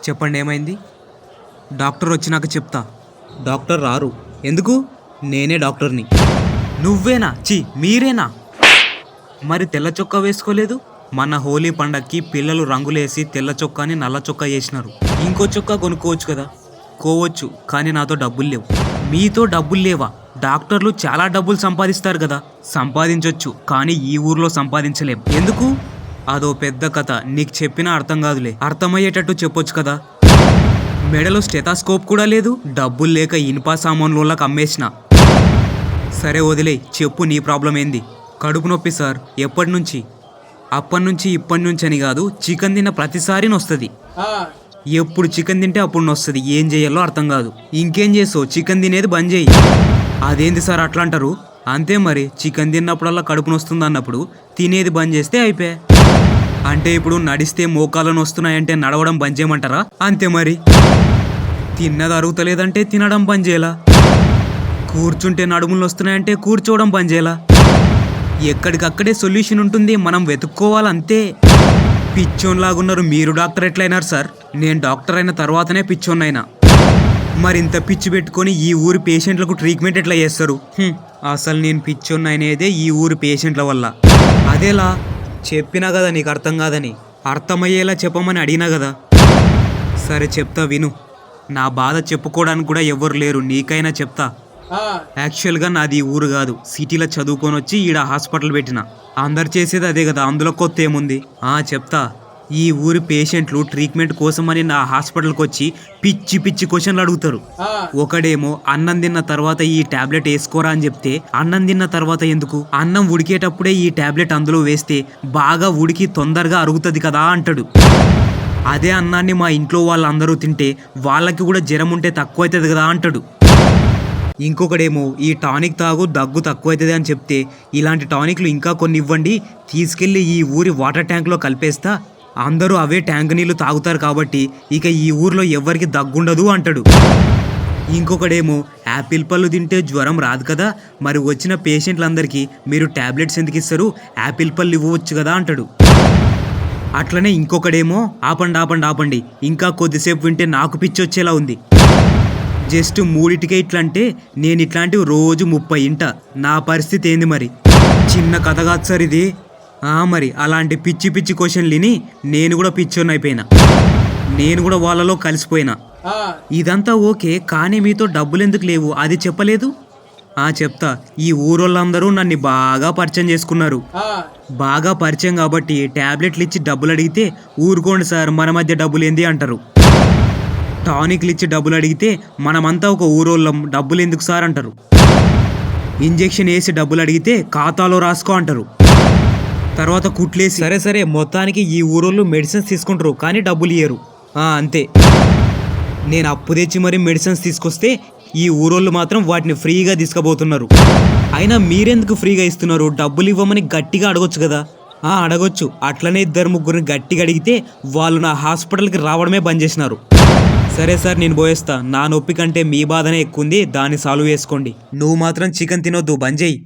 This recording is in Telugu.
చెప్పండి ఏమైంది? డాక్టర్ వచ్చినాక చెప్తా. డాక్టర్ రారు. ఎందుకు? నేనే డాక్టర్ని. నువ్వేనా? మీరేనా? మరి తెల్ల చొక్కా వేసుకోలేదు? మన హోలీ పండక్కి పిల్లలు రంగులేసి తెల్ల చొక్కాని నల్ల చొక్కా వేసినారు. ఇంకో చొక్కా కొనుక్కోవచ్చు కదా. కోవచ్చు, కానీ నాతో డబ్బులు లేవు. మీతో డబ్బులు లేవా? డాక్టర్లు చాలా డబ్బులు సంపాదిస్తారు కదా. సంపాదించొచ్చు, కానీ ఈ ఊర్లో సంపాదించలేం. ఎందుకు? అదో పెద్ద కథ. నీకు చెప్పినా అర్థం కాదులే. అర్థమయ్యేటట్టు చెప్పొచ్చు కదా. మెడలో స్టెథోస్కోప్ కూడా లేదు. డబ్బులు లేక ఇనుప సామాన్లకి అమ్మేసిన. సరే వదిలే, చెప్పు నీ ప్రాబ్లం ఏంది? కడుపు నొప్పి సార్. ఎప్పటి నుంచి? అప్పటి నుంచి ఇప్పటి నుంచి అని కాదు, చికెన్ తిన్న ప్రతిసారి నొస్తుంది. ఎప్పుడు చికెన్ తింటే అప్పుడు నొస్తుంది. ఏం చేయాలో అర్థం కాదు. ఇంకేం చేసావు? చికెన్ తినేది బంద్ చేయి. అదేంది సార్ అట్లా అంటారు? అంతే మరి, చికెన్ తిన్నప్పుడల్లా కడుపు నొస్తుంది అన్నప్పుడు తినేది బంద్ చేస్తే అయిపోయా. అంటే ఇప్పుడు నడిస్తే మోకాలను వస్తున్నాయంటే నడవడం బంద్ చేయమంటారా? అంతే మరి. తిన్నది అరుగుతలేదంటే తినడం బంద్ చేయాలా? కూర్చుంటే నడుములు వస్తున్నాయంటే కూర్చోవడం బంద్ చేయాలా? ఎక్కడికక్కడే సొల్యూషన్ ఉంటుంది, మనం వెతుక్కోవాలంతే. పిచ్చోన్లాగున్నారు మీరు. డాక్టర్ ఎట్లయినారు సార్? నేను డాక్టర్ అయిన తర్వాతనే పిచ్చోన్నైనా. మరింత పిచ్చి పెట్టుకొని ఈ ఊరి పేషెంట్లకు ట్రీట్మెంట్ ఎట్లా చేస్తారు? అసలు నేను పిచ్చోన్నైనేదే ఈ ఊరి పేషెంట్ల వల్ల. అదేలా? చెప్పినా కదా నీకు అర్థం కాదని. అర్థమయ్యేలా చెప్పమని అడిగినా కదా. సరే చెప్తా విను. నా బాధ చెప్పుకోవడానికి కూడా ఎవ్వరు లేరు, నీకైనా చెప్తా. యాక్చువల్గా నాది ఊరు కాదు, సిటీలో చదువుకొని వచ్చి ఈడ హాస్పిటల్ పెట్టిన. అందరు చేసేది అదే కదా, అందులో కొత్త ఏముంది? చెప్తా. ఈ ఊరి పేషెంట్లు ట్రీట్మెంట్ కోసమని నా హాస్పిటల్కి వచ్చి పిచ్చి పిచ్చి క్వశ్చన్లు అడుగుతారు. ఒకడేమో అన్నం తిన్న తర్వాత ఈ టాబ్లెట్ వేసుకోరా అని చెప్తే, అన్నం తిన్న తర్వాత ఎందుకు? అన్నం ఉడికేటప్పుడే ఈ టాబ్లెట్ అందులో వేస్తే బాగా ఉడికి తొందరగా అరుగుతుంది కదా అంటాడు. అదే అన్నాన్ని మా ఇంట్లో వాళ్ళందరూ తింటే వాళ్ళకి కూడా జ్వరం ఉంటే తక్కువ అవుతుంది కదా అంటాడు. ఇంకొకడేమో ఈ టానిక్ తాగు దగ్గు తక్కువ అవుతుంది అని చెప్తే, ఇలాంటి టానిక్లు ఇంకా కొన్ని ఇవ్వండి, తీసుకెళ్ళి ఈ ఊరి వాటర్ ట్యాంక్లో కలిపేస్తా, అందరూ అవే ట్యాంక్ నీళ్లు తాగుతారు కాబట్టి ఇక ఈ ఊర్లో ఎవరికి దగ్గుండదు అంటాడు. ఇంకొకడేమో యాపిల్ పళ్ళు తింటే జ్వరం రాదు కదా, మరి వచ్చిన పేషెంట్లందరికీ మీరు టాబ్లెట్స్ ఎందుకు ఇస్తారు, యాపిల్ పళ్ళు ఇవ్వచ్చు కదా అంటాడు. అట్లనే ఇంకొకడేమో ఆపండి, ఇంకా కొద్దిసేపు వింటే నాకు పిచ్చి వచ్చేలా ఉంది. జస్ట్ 3టికే ఇట్లంటే నేను ఇట్లాంటివి రోజు 30 ఇంటా. నా పరిస్థితి ఏంది మరి? చిన్న కథ కాదు సార్ ఇది. మరి అలాంటి పిచ్చి పిచ్చి క్వశ్చన్లు విని నేను కూడా పిచ్చోని అయిపోయినా. నేను కూడా వాళ్ళలో కలిసిపోయినా. ఇదంతా ఓకే, కానీ మీతో డబ్బులు ఎందుకు లేవు అది చెప్పలేదు? చెప్తా. ఈ ఊరోళ్ళందరూ నన్ను బాగా పరిచయం చేసుకున్నారు. బాగా పరిచయం కాబట్టి టాబ్లెట్లు ఇచ్చి డబ్బులు అడిగితే, ఊరుకోండి సార్ మన మధ్య డబ్బులు ఏంది అంటారు. టానిక్లు ఇచ్చి డబ్బులు అడిగితే, మనమంతా ఒక ఊరోళ్ళం, డబ్బులు ఎందుకు సార్ అంటారు. ఇంజెక్షన్ వేసి డబ్బులు అడిగితే ఖాతాలో రాసుకో అంటారు. తర్వాత కుట్లేసి, సరే మొత్తానికి ఈ ఊరోళ్ళు మెడిసిన్స్ తీసుకుంటారు కానీ డబ్బులు ఇయ్యరు. అంతే. నేను అప్పు తెచ్చి మరి మెడిసిన్స్ తీసుకొస్తే ఈ ఊరోళ్ళు మాత్రం వాటిని ఫ్రీగా తీసుకుపోతున్నారు. అయినా మీరెందుకు ఫ్రీగా ఇస్తున్నారు? డబ్బులు ఇవ్వమని గట్టిగా అడగొచ్చు కదా. అడగొచ్చు. అట్లనే 2-3 గట్టిగా అడిగితే వాళ్ళు నా హాస్పిటల్కి రావడమే బంద్ చేసినారు. సరే సార్ నేను పోయేస్తా. నా నొప్పి కంటే మీ బాధనే ఎక్కువ ఉంది, దాన్ని సాల్వ్ చేసుకోండి. నువ్వు మాత్రం చికెన్ తినొద్దు, బంద్ చేయి.